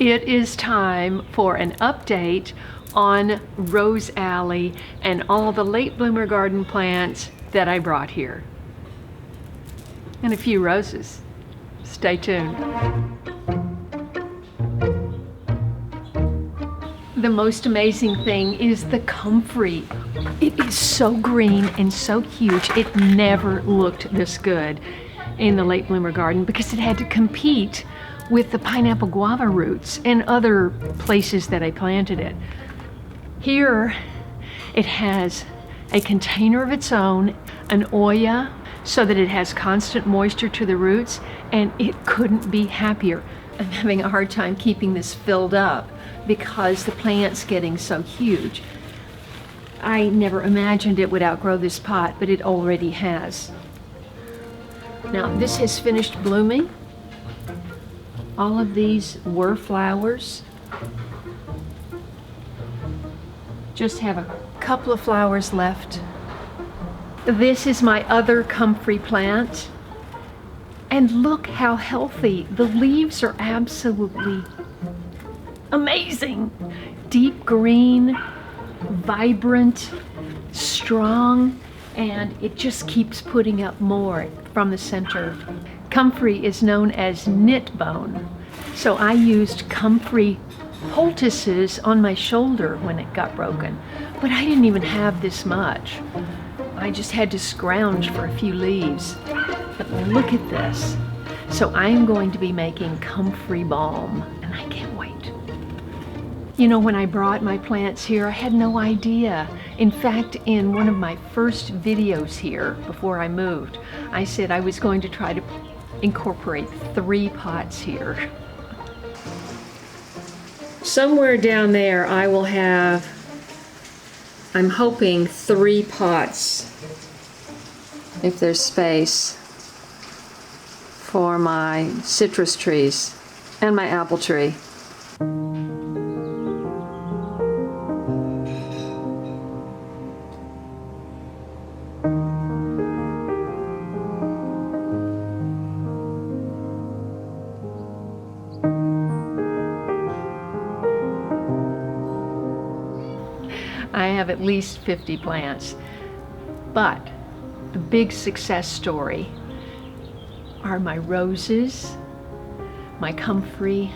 It is time for an update on Rose Alley and all the late bloomer garden plants that I brought here. And a few roses. Stay tuned. The most amazing thing is the comfrey. It is so green and so huge. It never looked this good in the late bloomer garden because it had to compete with the pineapple guava roots and other places that I planted it. Here it has a container of its own, an Oya, so that it has constant moisture to the roots, and it couldn't be happier. I'm having a hard time keeping this filled up because the plant's getting so huge. I never imagined it would outgrow this pot, but it already has. Now this has finished blooming. All of these were flowers. Just have a couple of flowers left. This is my other comfrey plant. And look how healthy. The leaves are absolutely amazing. Deep green, vibrant, strong, and it just keeps putting up more from the center. Comfrey is known as knit bone, so I used comfrey poultices on my shoulder when it got broken, but I didn't even have this much. I just had to scrounge for a few leaves. But look at this. So I'm going to be making Comfrey Balm, and I can't wait. You know, when I brought my plants here, I had no idea. In fact, in one of my first videos here, before I moved, I said I was going to try to incorporate 3 pots here. Somewhere down there I will have, I'm hoping, 3 pots, if there's space, for my citrus trees and my apple tree. I have at least 50 plants, but the big success story are my roses, my comfrey,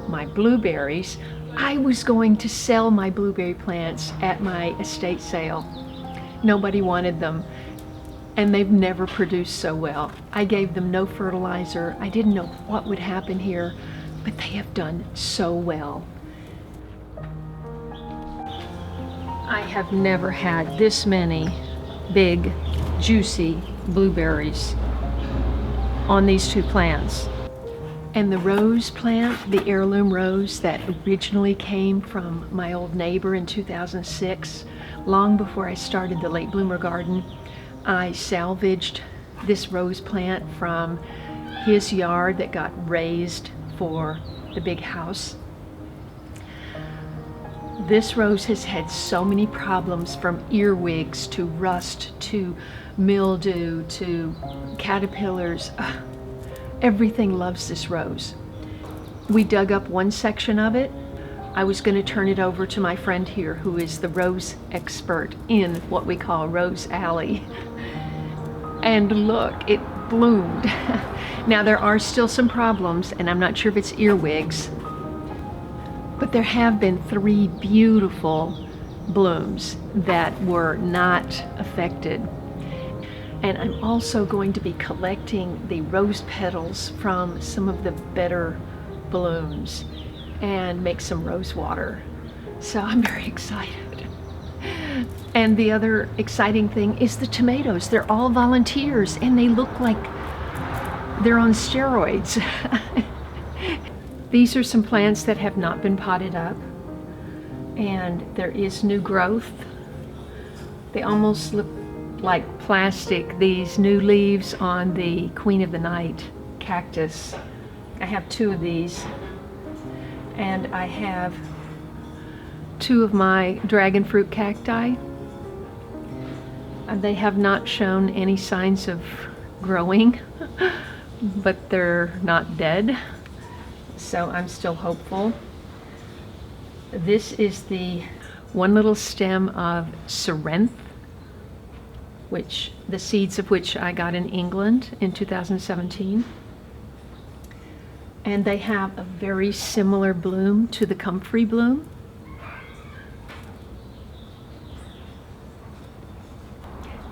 my blueberries. I was going to sell my blueberry plants at my estate sale. Nobody wanted them, and they've never produced so well. I gave them no fertilizer. I didn't know what would happen here, but they have done so well. I have never had this many big, juicy blueberries on these 2 plants. And the rose plant, the heirloom rose that originally came from my old neighbor in 2006, long before I started the late bloomer garden, I salvaged this rose plant from his yard that got raised for the big house. This rose has had so many problems, from earwigs to rust to mildew to caterpillars. Everything loves this rose. We dug up one section of it. I was going to turn it over to my friend here, who is the rose expert in what we call Rose Alley. And look, it bloomed. Now there are still some problems, and I'm not sure if it's earwigs, but there have been 3 beautiful blooms that were not affected. And I'm also going to be collecting the rose petals from some of the better blooms and make some rose water. So I'm very excited. And the other exciting thing is the tomatoes. They're all volunteers, and they look like they're on steroids. These are some plants that have not been potted up, and there is new growth. They almost look like plastic, these new leaves on the Queen of the Night cactus. I have 2 of these, and I have 2 of my dragon fruit cacti. They have not shown any signs of growing, but they're not dead. so I'm still hopeful. This is the one little stem of Cerinthe, which the seeds of which I got in England in 2017. And they have a very similar bloom to the Comfrey bloom.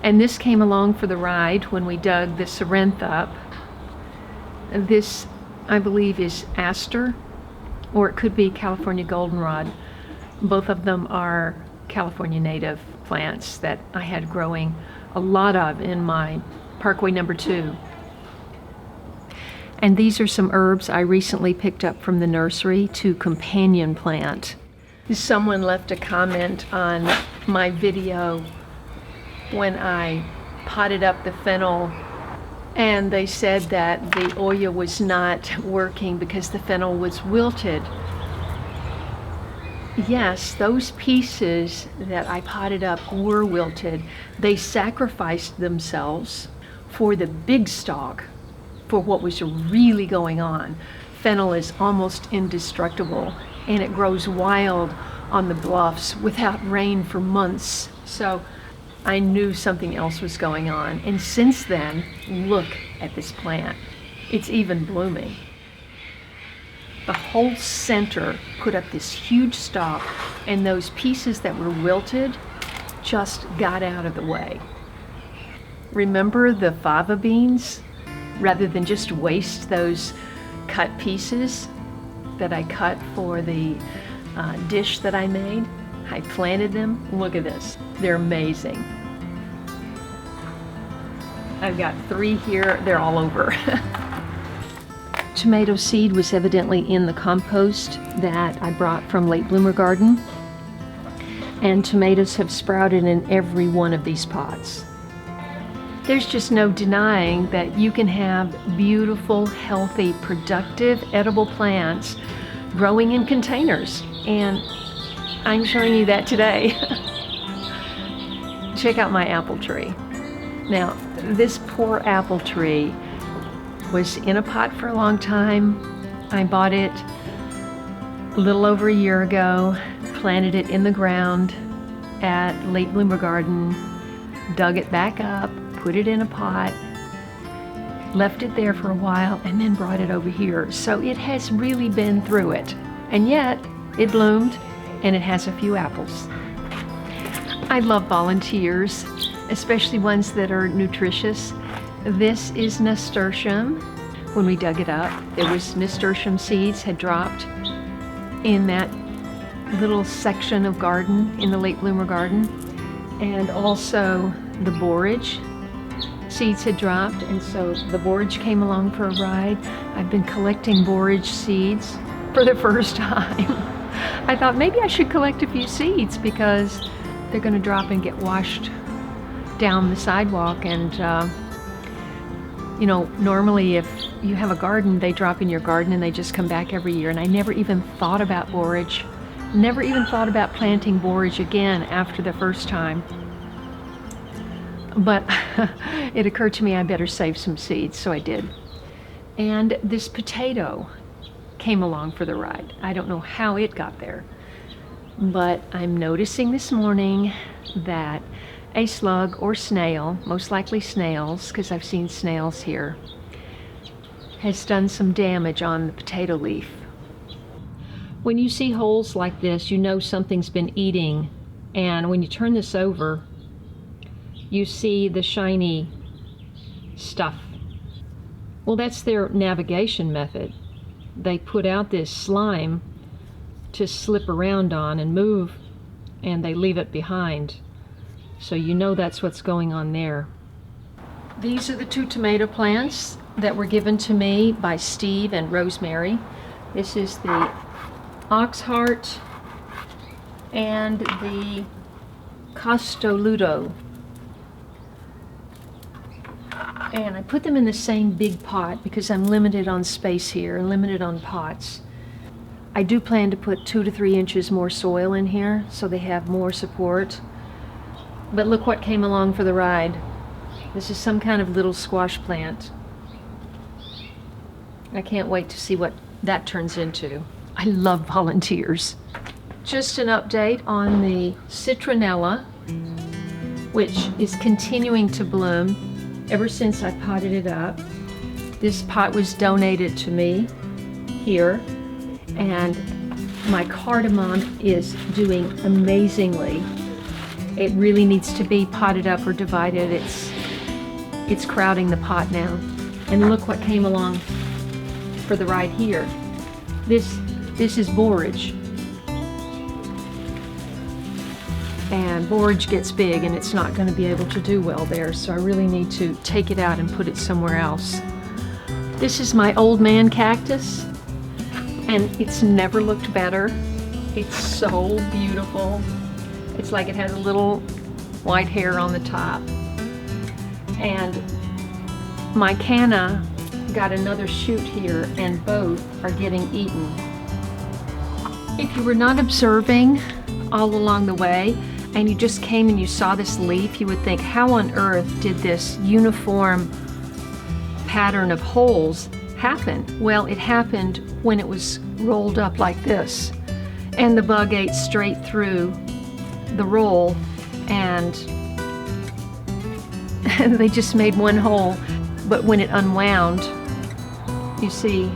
And this came along for the ride when we dug the Cerinthe up. This, I believe, is Aster, or it could be California goldenrod. Both of them are California native plants that I had growing a lot of in my Parkway number 2. And these are some herbs I recently picked up from the nursery to companion plant. Someone left a comment on my video when I potted up the fennel, and they said that the Oya was not working because the fennel was wilted. Yes, those pieces that I potted up were wilted. They sacrificed themselves for the big stalk, for what was really going on. Fennel is almost indestructible, and it grows wild on the bluffs without rain for months. So I knew something else was going on. And since then, look at this plant. It's even blooming. The whole center put up this huge stalk, and those pieces that were wilted just got out of the way. Remember the fava beans? Rather than just waste those cut pieces that I cut for the dish that I made, I planted them. Look at this. They're amazing. I've got 3 here. They're all over. Tomato seed was evidently in the compost that I brought from Late Bloomer Garden. And tomatoes have sprouted in every one of these pots. There's just no denying that you can have beautiful, healthy, productive, edible plants growing in containers. And I'm showing you that today. Check out my apple tree. Now, this poor apple tree was in a pot for a long time. I bought it a little over a year ago, planted it in the ground at Late Bloomer Garden, dug it back up, put it in a pot, left it there for a while, and then brought it over here. So it has really been through it. And yet, it bloomed, and it has a few apples. I love volunteers, especially ones that are nutritious. This is nasturtium. When we dug it up, there was nasturtium seeds had dropped in that little section of garden in the Late Bloomer Garden. And also the borage seeds had dropped, and so the borage came along for a ride. I've been collecting borage seeds for the first time. I thought maybe I should collect a few seeds because they're going to drop and get washed down the sidewalk. And you know, normally if you have a garden, they drop in your garden and they just come back every year. And I never even thought about borage, never even thought about planting borage again after the first time. But it occurred to me I better save some seeds, so I did. And this potato came along for the ride. I don't know how it got there, but I'm noticing this morning that a slug or snail, most likely snails, because I've seen snails here, has done some damage on the potato leaf. When you see holes like this, you know something's been eating, and when you turn this over, you see the shiny stuff. Well, that's their navigation method. They put out this slime to slip around on and move, and they leave it behind. So you know that's what's going on there. These are the 2 tomato plants that were given to me by Steve and Rosemary. This is the Oxheart and the Costoludo. And I put them in the same big pot because I'm limited on space here and limited on pots. I do plan to put 2 to 3 inches more soil in here so they have more support. But look what came along for the ride. This is some kind of little squash plant. I can't wait to see what that turns into. I love volunteers. Just an update on the citronella, which is continuing to bloom ever since I potted it up. This pot was donated to me here, and my cardamom is doing amazingly. It really needs to be potted up or divided. It's crowding the pot now. And look what came along for the ride here. This is borage. And borage gets big and it's not going to be able to do well there, so I really need to take it out and put it somewhere else. This is my old man cactus, and it's never looked better. It's so beautiful. It's like it has a little white hair on the top. And my canna got another shoot here, and both are getting eaten. If you were not observing all along the way, and you just came and you saw this leaf, you would think, how on earth did this uniform pattern of holes happen? Well, it happened when it was rolled up like this, and the bug ate straight through the roll, and they just made one hole. But when it unwound, you see,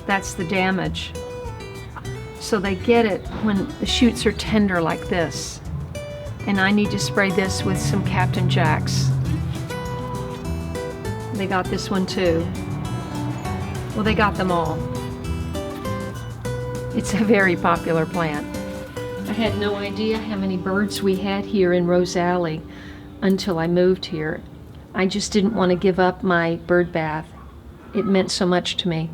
that's the damage. So they get it when the shoots are tender like this. And I need to spray this with some Captain Jacks. They got this one too. Well, they got them all. It's a very popular plant. I had no idea how many birds we had here in Rose Alley until I moved here. I just didn't want to give up my bird bath. It meant so much to me.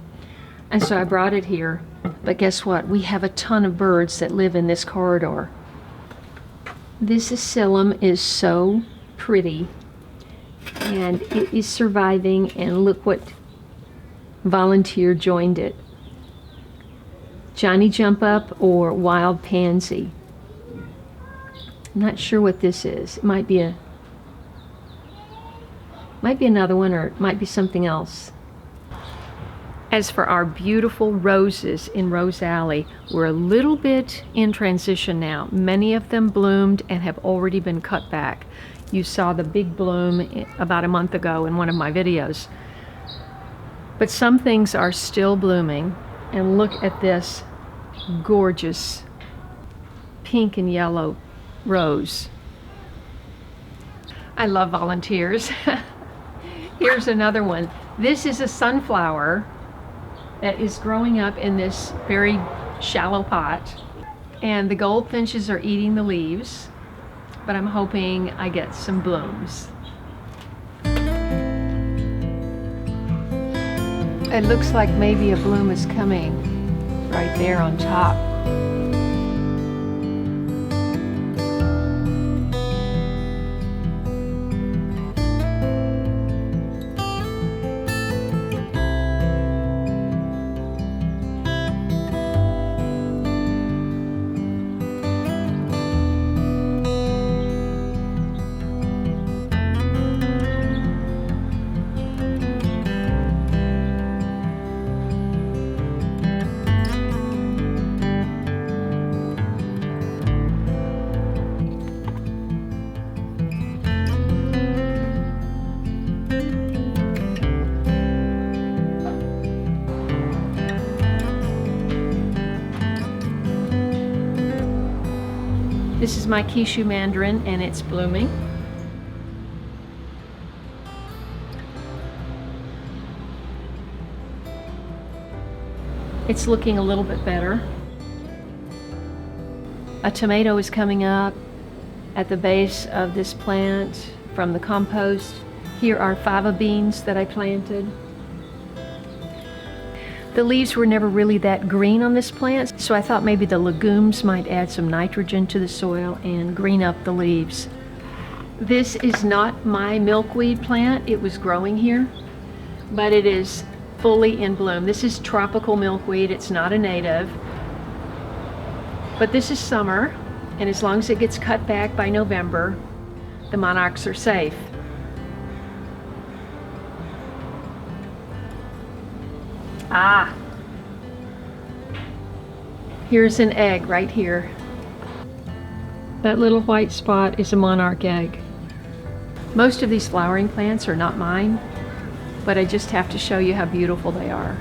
And so I brought it here. But guess what? We have a ton of birds that live in this corridor. This Asylum is so pretty, and it is surviving, and look what volunteer joined it. Johnny Jump Up or Wild Pansy. I'm not sure what this is. It might be another one, or it might be something else. As for our beautiful roses in Rose Alley, we're a little bit in transition now. Many of them bloomed and have already been cut back. You saw the big bloom about a month ago in one of my videos. But some things are still blooming, and look at this gorgeous pink and yellow rose. I love volunteers. Here's another one. This is a sunflower that is growing up in this very shallow pot, and the goldfinches are eating the leaves, but I'm hoping I get some blooms. It looks like maybe a bloom is coming right there on top. This is my Kishu Mandarin, and it's blooming. It's looking a little bit better. A tomato is coming up at the base of this plant from the compost. Here are fava beans that I planted. The leaves were never really that green on this plant, so I thought maybe the legumes might add some nitrogen to the soil and green up the leaves. This is not my milkweed plant. It was growing here, but it is fully in bloom. This is tropical milkweed. It's not a native, but this is summer, and as long as it gets cut back by November, the monarchs are safe. Ah, here's an egg right here. That little white spot is a monarch egg. Most of these flowering plants are not mine, but I just have to show you how beautiful they are.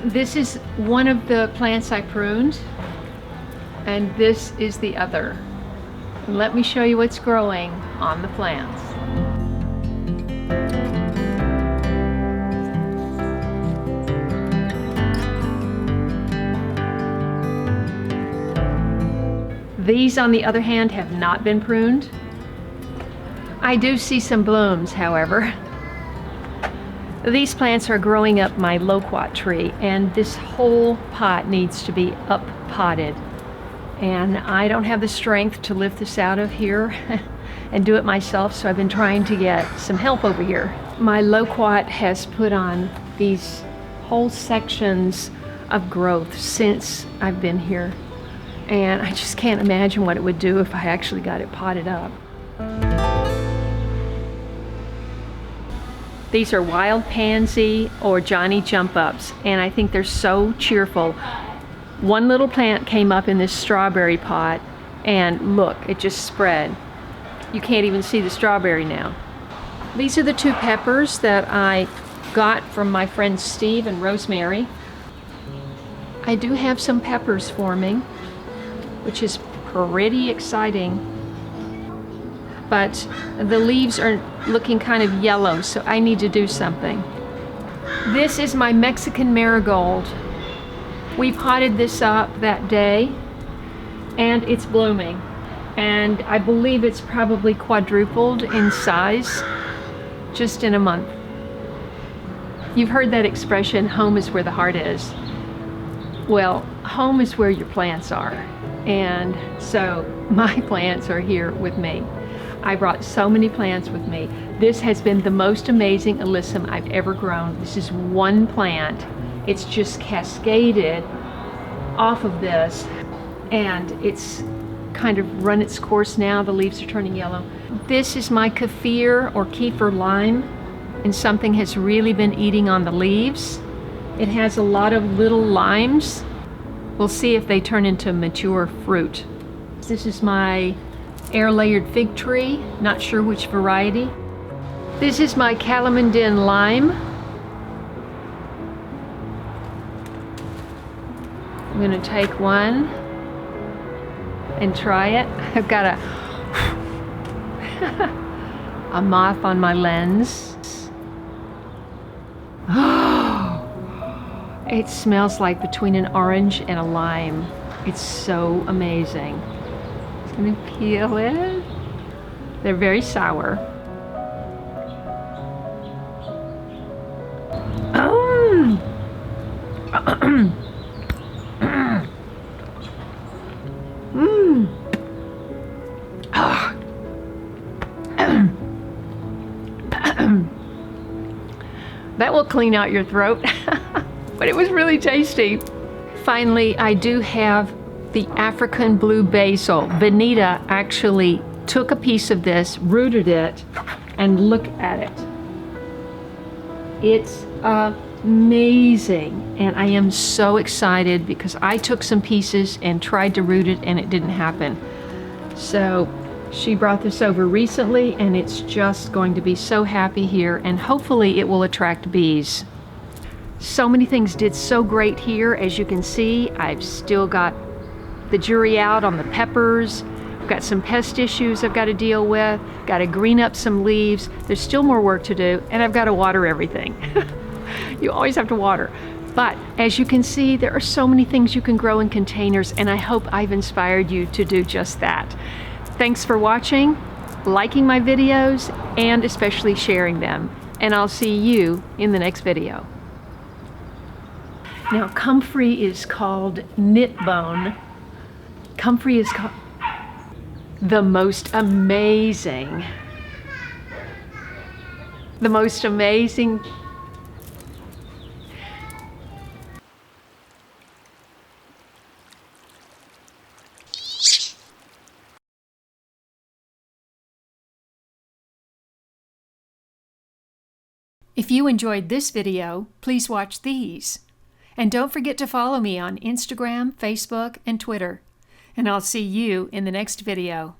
This is one of the plants I pruned, and this is the other. And let me show you what's growing on the plants. These, on the other hand, have not been pruned. I do see some blooms, however. These plants are growing up my loquat tree, and this whole pot needs to be up potted. And I don't have the strength to lift this out of here and do it myself, so I've been trying to get some help over here. My loquat has put on these whole sections of growth since I've been here, and I just can't imagine what it would do if I actually got it potted up. These are wild pansy or Johnny jump ups, and I think they're so cheerful. One little plant came up in this strawberry pot, and look, it just spread. You can't even see the strawberry now. These are the two peppers that I got from my friends Steve and Rosemary. I do have some peppers forming, which is pretty exciting. But the leaves are looking kind of yellow, so I need to do something. This is my Mexican marigold. We potted this up that day, and it's blooming. And I believe it's probably quadrupled in size just in a month. You've heard that expression, home is where the heart is. Well, home is where your plants are. And so my plants are here with me. I brought so many plants with me. This has been the most amazing alyssum I've ever grown. This is one plant. It's just cascaded off of this, and it's kind of run its course now. The leaves are turning yellow. This is my kaffir or kefir lime, and something has really been eating on the leaves. It has a lot of little limes. We'll see if they turn into mature fruit. This is my air-layered fig tree, not sure which variety. This is my Calamandin Lime. I'm gonna take one and try it. I've got a moth on my lens. Oh, it smells like between an orange and a lime. It's so amazing. I'm gonna peel it. They're very sour. That will clean out your throat, but it was really tasty. Finally, I do have the African blue basil. Bonita actually took a piece of this, rooted it, and look at it. It's amazing, and I am so excited because I took some pieces and tried to root it and it didn't happen. So she brought this over recently, and it's just going to be so happy here, and hopefully it will attract bees. So many things did so great here. As you can see, I've still got the jury out on the peppers. I've got some pest issues I've got to deal with. Got to green up some leaves. There's still more work to do, and I've got to water everything. You always have to water. But as you can see, there are so many things you can grow in containers, and I hope I've inspired you to do just that. Thanks for watching, liking my videos, and especially sharing them. And I'll see you in the next video. Now, comfrey is called knit bone. Comfrey is called the most amazing If you enjoyed this video, please watch these. And don't forget to follow me on Instagram, Facebook, and Twitter. And I'll see you in the next video.